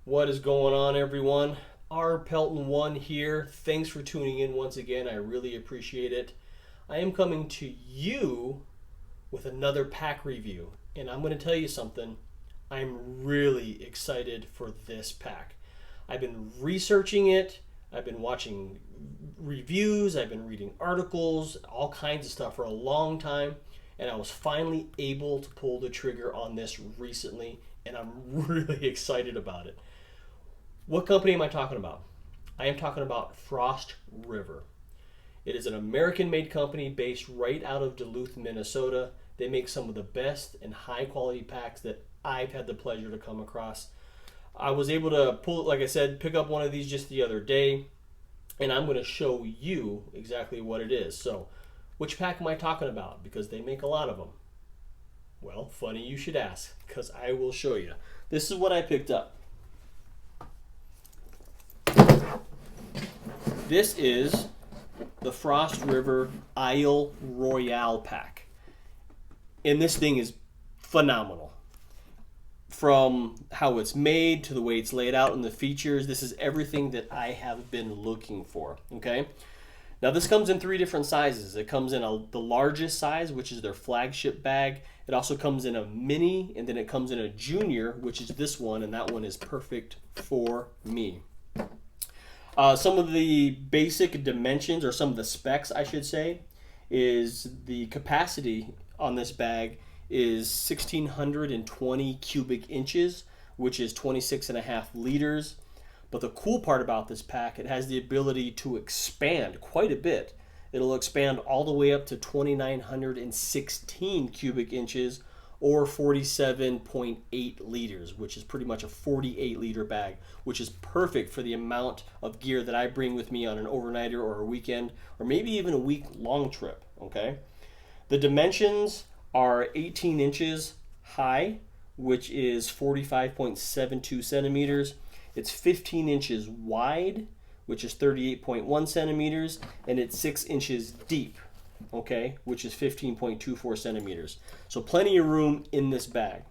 What is going on, everyone? R. Pelton 1 here. Thanks for tuning in once again. I really appreciate it. I am coming to you with another pack review, and I'm going to tell you something. I'm really excited for this pack. I've been researching it, I've been watching reviews, I've been reading articles, all kinds of stuff for a long time, and I was finally able to pull the trigger on this recently, and I'm really excited about it. What company am I talking about? I am talking about Frost River. It is an American-made company based right out of Duluth, Minnesota. They make some of the best and high-quality packs that I've had the pleasure to come across. I was able to pull, like I said, pick up one of these just the other day, and I'm going to show you exactly what it is. So, which pack am I talking about? Because they make a lot of them. Well, funny you should ask, because I will show you. This is what I picked up. This is the Frost River Isle Royale pack. And this thing is phenomenal. From how it's made to the way it's laid out and the features, this is everything that I have been looking for. Okay? Now this comes in 3 different sizes. It comes in the largest size, which is their flagship bag. It also comes in a mini, and then it comes in a junior, which is this one, and that one is perfect for me. Some of the basic dimensions, or some of the specs I should say, is the capacity on this bag is 1,620 cubic inches, which is 26.5 liters. But the cool part about this pack, it has the ability to expand quite a bit. It'll expand all the way up to 2,916 cubic inches, or 47.8 liters, which is pretty much a 48-liter bag, which is perfect for the amount of gear that I bring with me on an overnighter or a weekend, or maybe even a week-long trip, okay? The dimensions are 18 inches high, which is 45.72 centimeters. It's 15 inches wide, which is 38.1 centimeters, and it's 6 inches deep, okay, which is 15.24 centimeters. So plenty of room in this bag.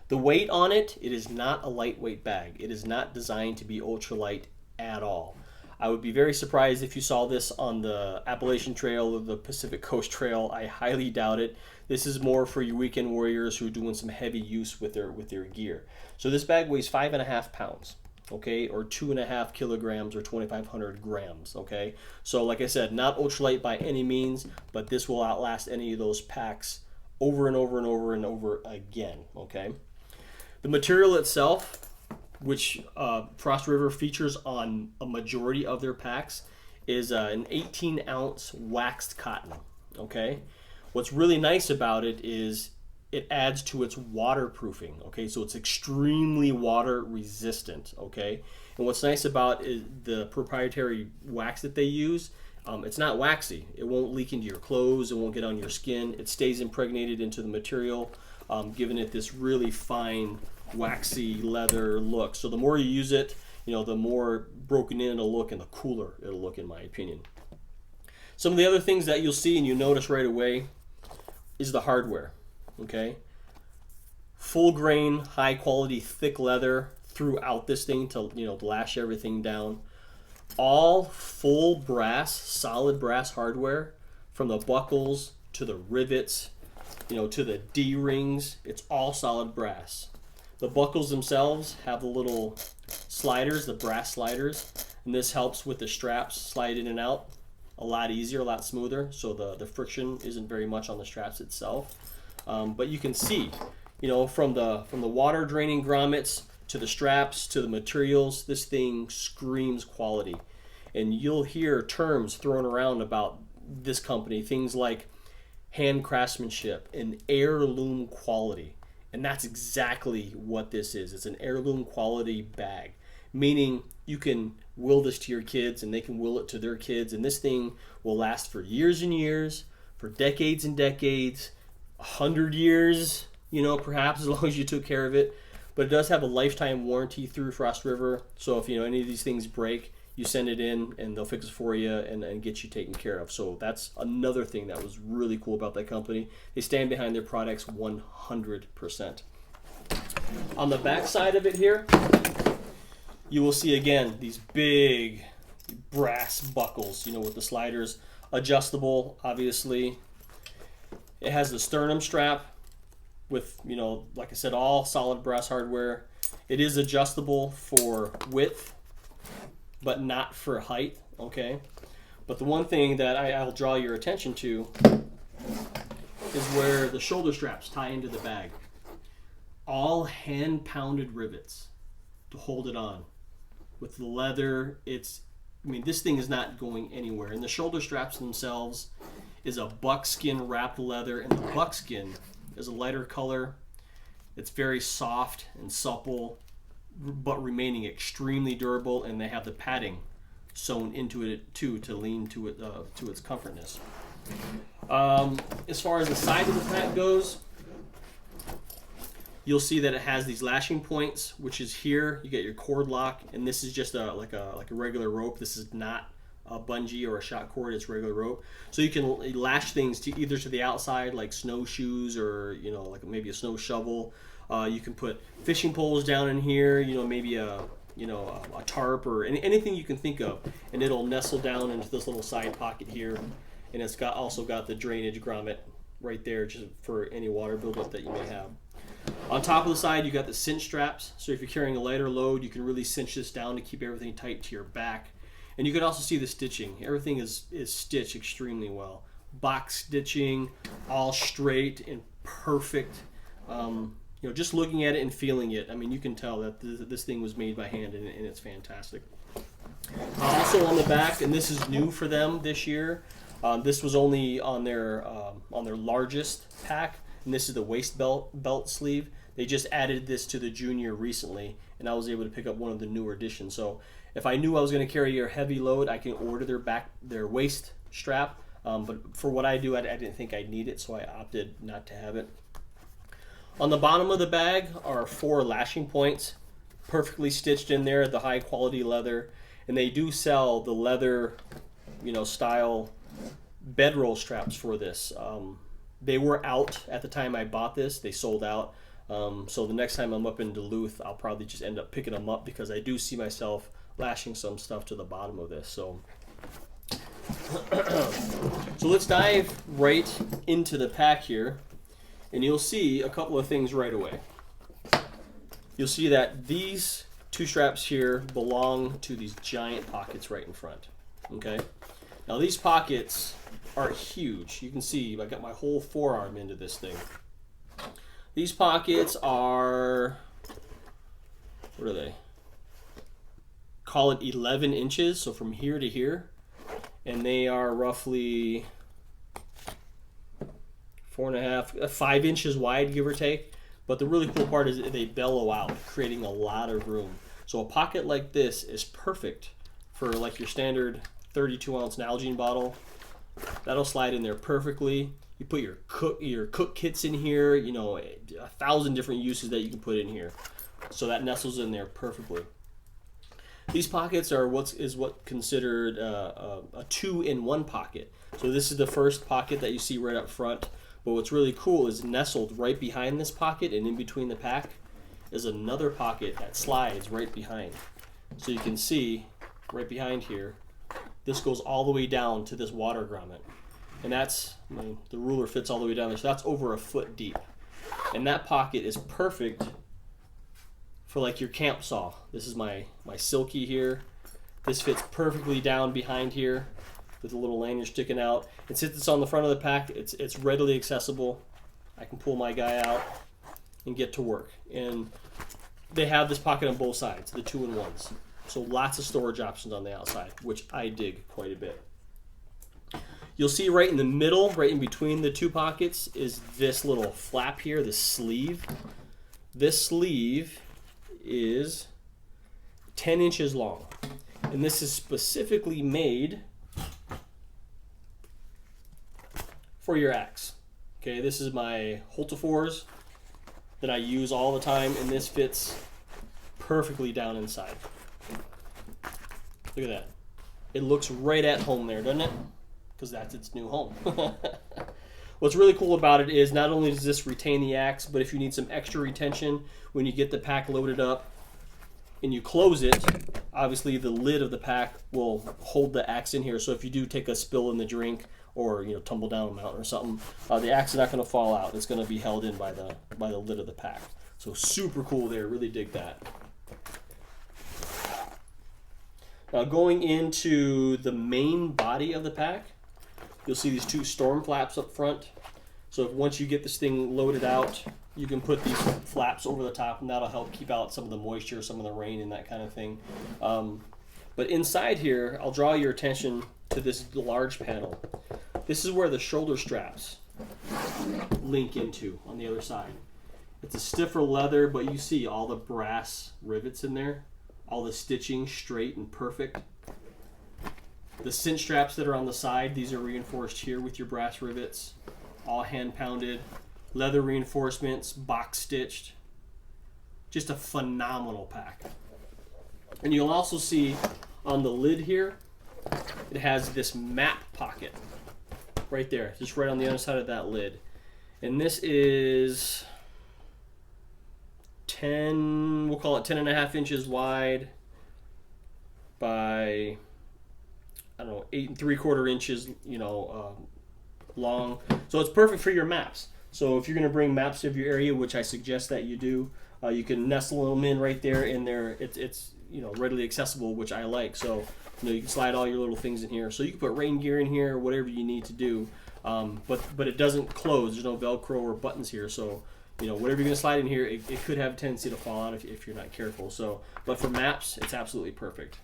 The weight on it, it is not a lightweight bag. It is not designed to be ultralight at all. I would be very surprised if you saw this on the Appalachian Trail or the Pacific Coast Trail. I highly doubt it. This is more for your weekend warriors who are doing some heavy use with their gear. So this bag weighs 5.5 pounds. Okay, or 2.5 kilograms or 2,500 grams, okay? So like I said, not ultralight by any means, but this will outlast any of those packs over and over and over and over again, okay? The material itself, which Frost River features on a majority of their packs, is an 18-ounce waxed cotton, okay? What's really nice about it is it adds to its waterproofing, okay? So it's extremely water resistant, okay? And what's nice about is the proprietary wax that they use, it's not waxy. It won't leak into your clothes, it won't get on your skin. It stays impregnated into the material, giving it this really fine, waxy leather look. So the more you use it, you know, the more broken in it'll look and the cooler it'll look, in my opinion. Some of the other things that you'll see and you notice right away is the hardware. Okay, full grain, high quality, thick leather throughout this thing to lash everything down. All full brass, solid brass hardware, from the buckles to the rivets, to the D-rings. It's all solid brass. The buckles themselves have the little sliders, the brass sliders, and this helps with the straps slide in and out a lot easier, a lot smoother. So the friction isn't very much on the straps itself. But you can see, from the water draining grommets to the straps to the materials, this thing screams quality. And you'll hear terms thrown around about this company, things like hand craftsmanship and heirloom quality. And that's exactly what this is. It's an heirloom quality bag, meaning you can will this to your kids and they can will it to their kids, and this thing will last for years and years, for decades and decades, 100 years, perhaps, as long as you took care of it. But it does have a lifetime warranty through Frost River. So if any of these things break, you send it in and they'll fix it for you and get you taken care of. So that's another thing that was really cool about that company. They stand behind their products 100%. On the back side of it here, you will see again these big brass buckles, you know, with the sliders. Adjustable, obviously. It has the sternum strap with, you know, like I said, all solid brass hardware. It is adjustable for width, but not for height, okay? But the one thing that I'll draw your attention to is where the shoulder straps tie into the bag. All hand-pounded rivets to hold it on. With the leather, I mean, this thing is not going anywhere. And the shoulder straps themselves is a buckskin wrapped leather, and the buckskin is a lighter color. It's very soft and supple, but remaining extremely durable, and they have the padding sewn into it too to lean to it to its comfortness. As far as the side of the pack goes, you'll see that it has these lashing points, which is here. You get your cord lock, and this is just like a regular rope. This is not a bungee or a shot cord. It's regular rope. So you can lash things to either to the outside, like snowshoes, or you know, like maybe a snow shovel. You can put fishing poles down in here. You know, maybe a tarp or anything you can think of, and it'll nestle down into this little side pocket here. And it's also got the drainage grommet right there, just for any water buildup that you may have. On top of the side, you got the cinch straps. So if you're carrying a lighter load, you can really cinch this down to keep everything tight to your back. And you can also see the stitching. Everything is stitched extremely well. Box stitching, all straight and perfect. You know, just looking at it and feeling it, I mean, you can tell that this thing was made by hand, and it's fantastic. Also on the back, and this is new for them this year. This was only on their largest pack, and this is the waist belt sleeve. They just added this to the junior recently, and I was able to pick up one of the newer editions. So if I knew I was going to carry a heavy load, I can order their waist strap. But for what I do, I didn't think I'd need it, so I opted not to have it. On the bottom of the bag are 4 lashing points, perfectly stitched in there, the high quality leather, and they do sell the leather, you know, style bedroll straps for this. They were out at the time I bought this. They sold out. So the next time I'm up in Duluth, I'll probably just end up picking them up, because I do see myself lashing some stuff to the bottom of this. So let's dive right into the pack here, and you'll see a couple of things right away. You'll see that these 2 straps here belong to these giant pockets right in front. Okay. Now these pockets are huge. You can see I got my whole forearm into this thing. These pockets are, what are they? Call it 11 inches, so from here to here. And they are roughly 5 inches wide, give or take. But the really cool part is they bellow out, creating a lot of room. So a pocket like this is perfect for like your standard 32-ounce Nalgene bottle. That'll slide in there perfectly. You put your cook kits in here, you know, 1,000 different uses that you can put in here. So that nestles in there perfectly. These pockets are what's considered a 2-in-1 pocket. So this is the first pocket that you see right up front. But what's really cool is nestled right behind this pocket and in between the pack is another pocket that slides right behind. So you can see right behind here, this goes all the way down to this water grommet. And that's, I mean, the ruler fits all the way down there, so that's over a foot deep. And that pocket is perfect for like your camp saw. This is my Silky here. This fits perfectly down behind here with a little lanyard sticking out. And since it's on the front of the pack, it's readily accessible. I can pull my guy out and get to work. And they have this pocket on both sides, the 2-in-1s. So lots of storage options on the outside, which I dig quite a bit. You'll see right in the middle, right in between the 2 pockets, is this little flap here, this sleeve. This sleeve is 10 inches long. And this is specifically made for your axe. Okay, this is my Holtefors that I use all the time, and this fits perfectly down inside. Look at that. It looks right at home there, doesn't it? Because that's its new home. What's really cool about it is not only does this retain the axe, but if you need some extra retention when you get the pack loaded up and you close it, obviously the lid of the pack will hold the axe in here. So if you do take a spill in the drink or tumble down a mountain or something, the axe is not going to fall out. It's going to be held in by the lid of the pack. So super cool there. Really dig that. Now going into the main body of the pack, you'll see these two storm flaps up front. So once you get this thing loaded out, you can put these flaps over the top, and that'll help keep out some of the moisture, some of the rain, and that kind of thing. But inside here, I'll draw your attention to this large panel. This is where the shoulder straps link into on the other side. It's a stiffer leather, but you see all the brass rivets in there, all the stitching straight and perfect. The cinch straps that are on the side, these are reinforced here with your brass rivets, all hand pounded, leather reinforcements, box stitched. Just a phenomenal pack. And you'll also see on the lid here, it has this map pocket right there, just right on the other side of that lid. And this is 10, we'll call it 10.5 inches wide by, I don't know, 8 3/4 inches, long. So it's perfect for your maps. So if you're going to bring maps of your area, which I suggest that you do, you can nestle them in right there. In there, it's readily accessible, which I like. So you can slide all your little things in here. So you can put rain gear in here, whatever you need to do. But it doesn't close. There's no Velcro or buttons here. So whatever you're going to slide in here, it could have a tendency to fall out if you're not careful. So, but for maps, it's absolutely perfect.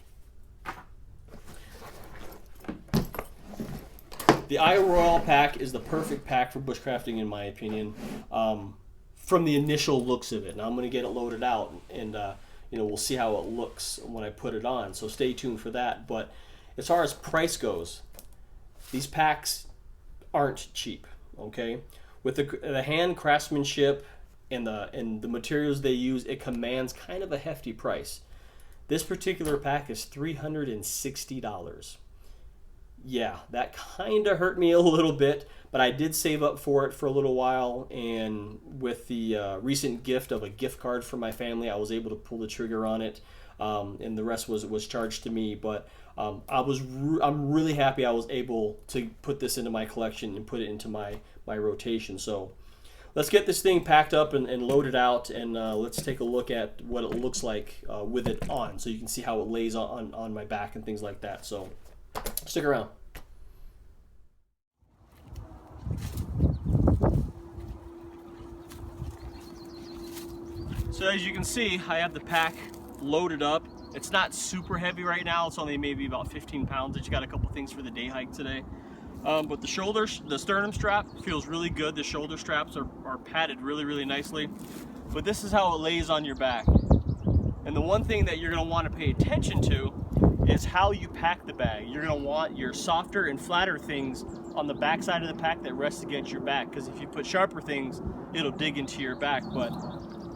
The Isle Royale pack is the perfect pack for bushcrafting, in my opinion, from the initial looks of it. Now I'm going to get it loaded out, and we'll see how it looks when I put it on. So stay tuned for that. But as far as price goes, these packs aren't cheap. Okay, with the hand craftsmanship and the materials they use, it commands kind of a hefty price. This particular pack is $360. Yeah, that kind of hurt me a little bit, but I did save up for it for a little while, and with the recent gift of a gift card from my family, I was able to pull the trigger on it, and the rest was charged to me. But I'm really happy I was able to put this into my collection and put it into my rotation. So let's get this thing packed up and loaded out, and let's take a look at what it looks like with it on, so you can see how it lays on my back and things like that. So stick around. So as you can see, I have the pack loaded up. It's not super heavy right now. It's only maybe about 15 pounds. I just got a couple things for the day hike today. But the sternum strap feels really good. The shoulder straps are padded really, really nicely. But this is how it lays on your back. And the one thing that you're going to want to pay attention to is how you pack the bag. You're going to want your softer and flatter things on the back side of the pack that rest against your back, because if you put sharper things, it'll dig into your back. But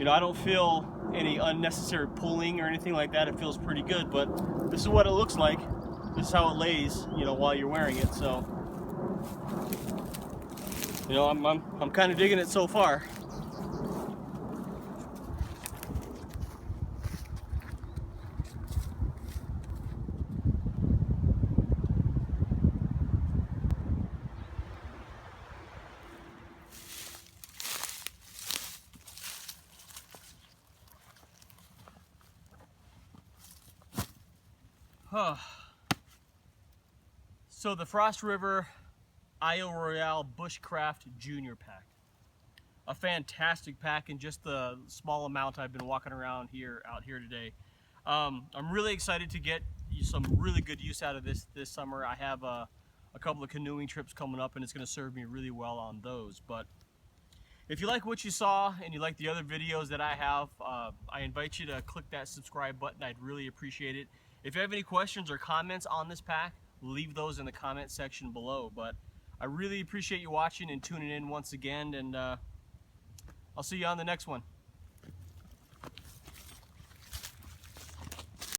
I don't feel any unnecessary pulling or anything like that. It feels pretty good, but this is what it looks like. This is how it lays, while you're wearing it. So, I'm kind of digging it so far. So the Frost River Isle Royale Bushcraft Junior Pack. A fantastic pack in just the small amount I've been walking around out here today. I'm really excited to get some really good use out of this summer. I have a couple of canoeing trips coming up, and it's going to serve me really well on those. But if you like what you saw and you like the other videos that I have, I invite you to click that subscribe button. I'd really appreciate it. If you have any questions or comments on this pack, leave those in the comment section below. But I really appreciate you watching and tuning in once again, and I'll see you on the next one.